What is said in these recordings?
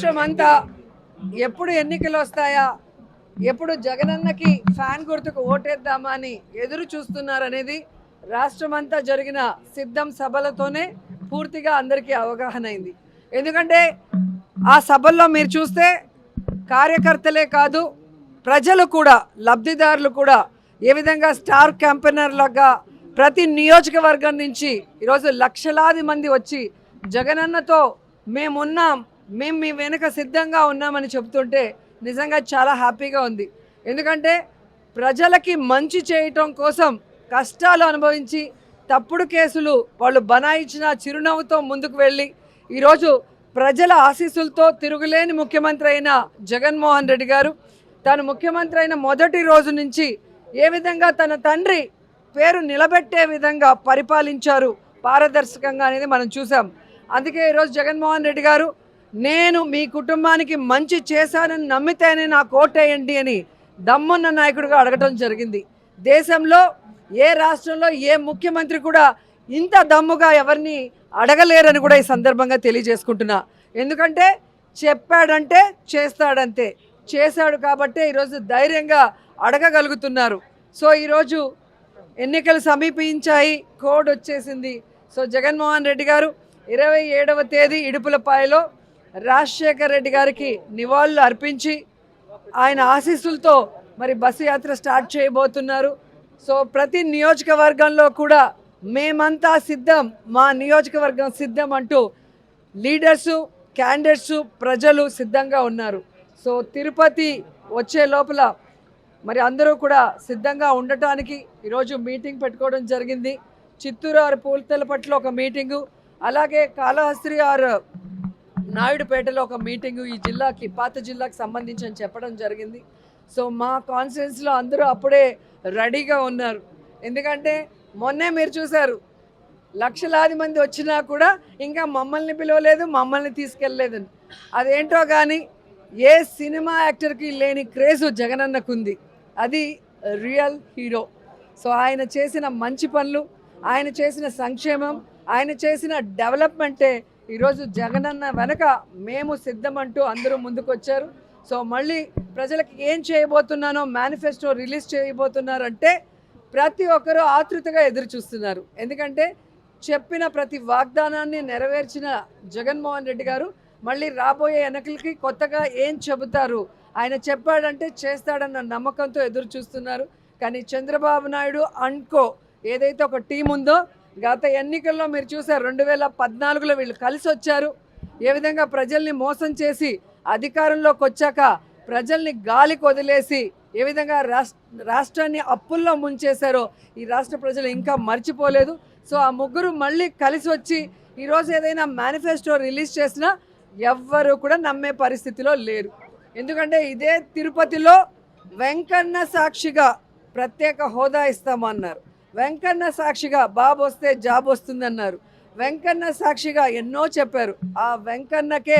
రాష్ట్రం అంతా ఎప్పుడు ఎన్నికలు వస్తాయా, ఎప్పుడు జగనన్నకి ఫ్యాన్ గుర్తుకు ఓటేద్దామా అని ఎదురు చూస్తున్నారనేది రాష్ట్రమంతా జరిగిన సిద్ధం సభలతోనే పూర్తిగా అందరికీ అవగాహన అయింది. ఎందుకంటే ఆ సభల్లో మీరు చూస్తే కార్యకర్తలే కాదు, ప్రజలు కూడా, లబ్ధిదారులు కూడా ఏ విధంగా స్టార్ క్యాంపెయినర్లుగా ప్రతి నియోజకవర్గం నుంచి ఈరోజు లక్షలాది మంది వచ్చి జగనన్నతో మేమున్నాం, మేము మీ వెనుక సిద్ధంగా ఉన్నామని చెబుతుంటే నిజంగా చాలా హ్యాపీగా ఉంది. ఎందుకంటే ప్రజలకి మంచి చేయటం కోసం కష్టాలు అనుభవించి తప్పుడు కేసులు వాళ్ళు బనాయించిన చిరునవ్వుతో ముందుకు వెళ్ళి ఈరోజు ప్రజల ఆశీస్సులతో తిరుగులేని ముఖ్యమంత్రి అయిన జగన్మోహన్ రెడ్డి గారు తాను ముఖ్యమంత్రి అయిన మొదటి రోజు నుంచి ఏ విధంగా తన తండ్రి పేరు నిలబెట్టే విధంగా పరిపాలించారు పారదర్శకంగా అనేది మనం చూసాం. అందుకే ఈరోజు జగన్మోహన్ రెడ్డి గారు నేను మీ కుటుంబానికి మంచి చేశానని నమ్మితేనే నాకు ఓటేయండి అని దమ్మున్న నాయకుడిగా అడగటం జరిగింది. దేశంలో ఏ రాష్ట్రంలో ఏ ముఖ్యమంత్రి కూడా ఇంత దమ్ముగా ఎవరిని అడగలేరని కూడా ఈ సందర్భంగా తెలియజేసుకుంటున్నా. ఎందుకంటే చెప్పాడంటే చేస్తాడంతే, చేశాడు కాబట్టే ఈరోజు ధైర్యంగా అడగగలుగుతున్నారు. సో ఈరోజు ఎన్నికలు సమీపించాయి, కోడ్ వచ్చేసింది. సో జగన్మోహన్ రెడ్డి గారు 27వ తేదీ ఇడుపులపాయలో రాజశేఖర రెడ్డి గారికి నివాళులు అర్పించి ఆయన ఆశీస్సులతో మరి బస్సు యాత్ర స్టార్ట్ చేయబోతున్నారు. సో ప్రతి నియోజకవర్గంలో కూడా మేమంతా సిద్ధం, మా నియోజకవర్గం సిద్ధం అంటూ లీడర్సు, క్యాండిడేట్సు, ప్రజలు సిద్ధంగా ఉన్నారు. సో తిరుపతి వచ్చే లోపల మరి అందరూ కూడా సిద్ధంగా ఉండటానికి ఈరోజు మీటింగ్ పెట్టుకోవడం జరిగింది. చిత్తూరు ఆరు పూలతలపట్ల ఒక మీటింగు, అలాగే కాళహస్త్రి ఆరు నాయుడుపేటలో ఒక మీటింగు ఈ జిల్లాకి, పాత జిల్లాకి సంబంధించి అని చెప్పడం జరిగింది. సో మా కాన్స్టిట్యున్సీలో అందరూ అప్పుడే రెడీగా ఉన్నారు. ఎందుకంటే మొన్నే మీరు చూశారు, లక్షలాది మంది వచ్చినా కూడా ఇంకా మమ్మల్ని పిలవలేదు, మమ్మల్ని తీసుకెళ్ళలేదని. అదేంటో కానీ ఏ సినిమా యాక్టర్కి లేని క్రేజు జగనన్నకుంది. అది రియల్ హీరో. సో ఆయన చేసిన మంచి పనులు, ఆయన చేసిన సంక్షేమం, ఆయన చేసిన డెవలప్మెంటే ఈరోజు జగనన్న వెనక మేము సిద్ధమంటూ అందరూ ముందుకు వచ్చారు. సో మళ్ళీ ప్రజలకు ఏం చేయబోతున్నానో మేనిఫెస్టో రిలీజ్ చేయబోతున్నారంటే ప్రతి ఒక్కరూ ఆతృతగా ఎదురు చూస్తున్నారు. ఎందుకంటే చెప్పిన ప్రతి వాగ్దానాన్ని నెరవేర్చిన జగన్మోహన్ రెడ్డి గారు మళ్ళీ రాబోయే ఎన్నికలకి కొత్తగా ఏం చెబుతారు, ఆయన చెప్పాడంటే చేస్తాడన్న నమ్మకంతో ఎదురు చూస్తున్నారు. కానీ చంద్రబాబు నాయుడు అండ్కో ఏదైతే ఒక టీం ఉందో, గత ఎన్నికల్లో మీరు చూసారు 2014లో వీళ్ళు కలిసి వచ్చారు. ఏ విధంగా ప్రజల్ని మోసం చేసి అధికారంలోకి వచ్చాక ప్రజల్ని గాలికి వదిలేసి ఏ విధంగా రాష్ట్రాన్ని అప్పుల్లో ముంచేశారో ఈ రాష్ట్ర ప్రజలు ఇంకా మర్చిపోలేదు. సో ఆ ముగ్గురు మళ్ళీ కలిసి వచ్చి ఈరోజు ఏదైనా మేనిఫెస్టో రిలీజ్ చేసినా ఎవ్వరూ కూడా నమ్మే పరిస్థితిలో లేరు. ఎందుకంటే ఇదే తిరుపతిలో వెంకన్న సాక్షిగా ప్రత్యేక హోదా ఇస్తామన్నారు, వెంకన్న సాక్షిగా బాబు వస్తే జాబ్ వస్తుందన్నారు, వెంకన్న సాక్షిగా ఎన్నో చెప్పారు. ఆ వెంకన్నకే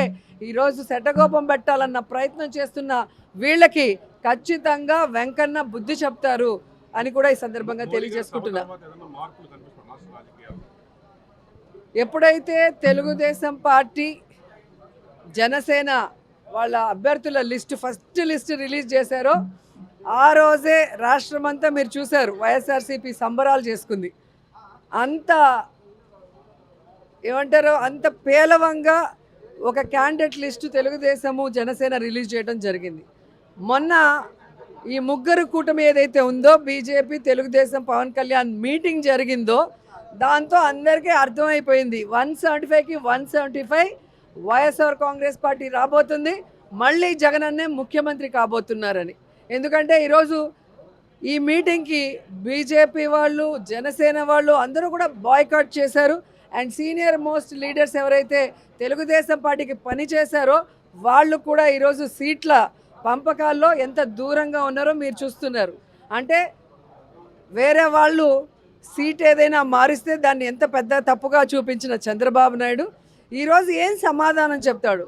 ఈరోజు శటగోపం పెట్టాలన్న ప్రయత్నం చేస్తున్న వీళ్ళకి ఖచ్చితంగా వెంకన్న బుద్ధి చెప్తారు అని కూడా ఈ సందర్భంగా తెలియజేసుకుంటున్నా. ఎప్పుడైతే తెలుగుదేశం పార్టీ, జనసేన వాళ్ళ అభ్యర్థుల ఫస్ట్ లిస్ట్ రిలీజ్ చేశారో ఆ రోజే రాష్ట్రమంతా మీరు చూశారు వైఎస్ఆర్సీపీ సంబరాలు చేసుకుంది. అంత ఏమంటారో అంత పేలవంగా ఒక candidate list Telugu Desam, Janasena release చేయడం జరిగింది. మొన్న ఈ ముగ్గురు కూటమి ఏదైతే ఉందో, బీజేపీ, తెలుగుదేశం, పవన్ కళ్యాణ్ మీటింగ్ జరిగిందో దాంతో అందరికీ అర్థమైపోయింది 175కి 175 వైఎస్ఆర్ కాంగ్రెస్ పార్టీ రాబోతుంది, మళ్ళీ జగనన్నే ముఖ్యమంత్రి కాబోతున్నారని. ఎందుకంటే ఈరోజు ఈ మీటింగ్కి బీజేపీ వాళ్ళు, జనసేన వాళ్ళు అందరూ కూడా బాయ్కాట్ చేశారు. అండ్ సీనియర్ మోస్ట్ లీడర్స్ ఎవరైతే తెలుగుదేశం పార్టీకి పనిచేశారో వాళ్ళు కూడా ఈరోజు సీట్ల పంపకాల్లో ఎంత దూరంగా ఉన్నారో మీరు చూస్తున్నారు. అంటే వేరే వాళ్ళు సీట్ ఏదైనా మారిస్తే దాన్ని ఎంత పెద్ద తప్పుగా చూపించిన చంద్రబాబు నాయుడు ఈరోజు ఏం సమాధానం చెప్తాడు?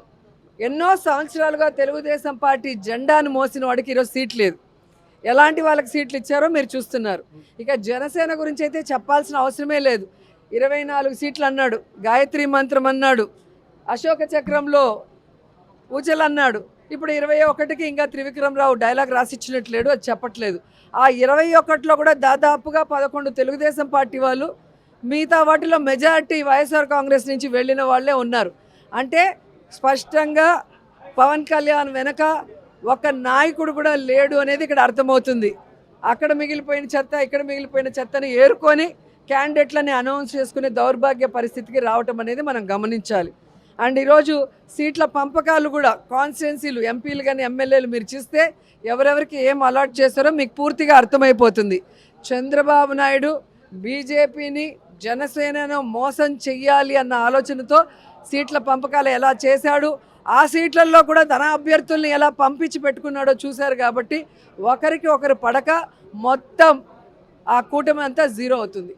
ఎన్నో సంవత్సరాలుగా తెలుగుదేశం పార్టీ జెండాను మోసిన వాడికి ఈరోజు సీట్ లేదు. ఎలాంటి వాళ్ళకి సీట్లు ఇచ్చారో మీరు చూస్తున్నారు. ఇక జనసేన గురించి అయితే చెప్పాల్సిన అవసరమే లేదు. 24 సీట్లు అన్నాడు, గాయత్రి మంత్రం అన్నాడు, అశోక చక్రంలో ఊచలు అన్నాడు. ఇప్పుడు 21కి ఇంకా త్రివిక్రమరావు డైలాగ్ రాసిచ్చినట్లేడు, అది చెప్పట్లేదు. ఆ 21లో కూడా దాదాపుగా 11 తెలుగుదేశం పార్టీ వాళ్ళు, మిగతా వాటిలో మెజారిటీ వైఎస్ఆర్ కాంగ్రెస్ నుంచి వెళ్ళిన వాళ్ళే ఉన్నారు. అంటే స్పష్టంగా పవన్ కళ్యాణ్ వెనక ఒక నాయకుడు కూడా లేడు అనేది ఇక్కడ అర్థమవుతుంది. అక్కడ మిగిలిపోయిన చెత్త, ఇక్కడ మిగిలిపోయిన చెత్తని ఏరుకొని క్యాండిడేట్లని అనౌన్స్ చేసుకునే దౌర్భాగ్య పరిస్థితికి రావటం అనేది మనం గమనించాలి. అండ్ ఈరోజు సీట్ల పంపకాలు కూడా కాన్స్టిట్యున్సీలు, ఎంపీలు కానీ ఎమ్మెల్యేలు మీరు చూస్తే ఎవరెవరికి ఏం అలాట్ చేస్తారో మీకు పూర్తిగా అర్థమైపోతుంది. చంద్రబాబు నాయుడు బీజేపీని, జనసేనను మోసం చెయ్యాలి అన్న ఆలోచనతో సీట్ల పంపకాలు ఎలా చేశాడు, ఆ సీట్లలో కూడా తన అభ్యర్థుల్ని ఎలా పంపించి పెట్టుకున్నాడో చూశారు. కాబట్టి ఒకరికి ఒకరు పడక మొత్తం ఆ కూటమి అంతా జీరో అవుతుంది.